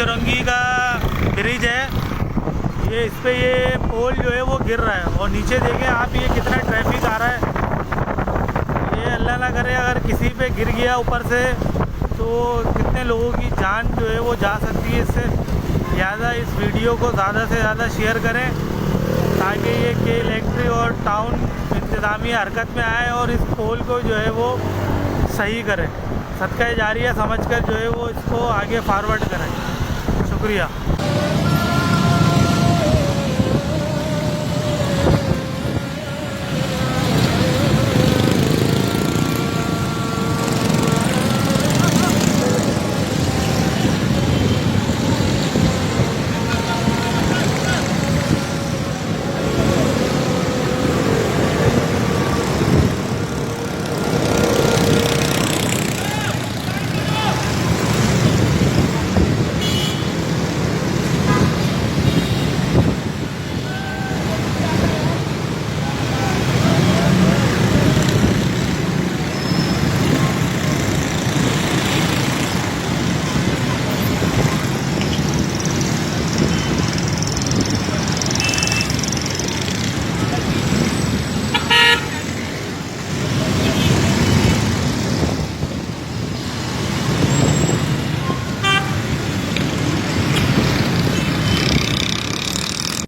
चुरंगी का ब्रिज है, ये इस पे ये पोल जो है वो गिर रहा है और नीचे देखें आप ये कितना ट्रैफिक आ रहा है। ये अल्लाह ना करे अगर किसी पे गिर गया ऊपर से तो कितने लोगों की जान जो है वो जा सकती है। इससे ज़्यादा इस वीडियो को ज़्यादा से ज़्यादा शेयर करें ताकि ये के इलेक्ट्रिक और टाउन इंतज़ामिया हरकत में आए और इस पोल को जो है वो सही करें। सदका जारिया समझकर जो है वो इसको आगे फॉरवर्ड करें। शुक्रिया।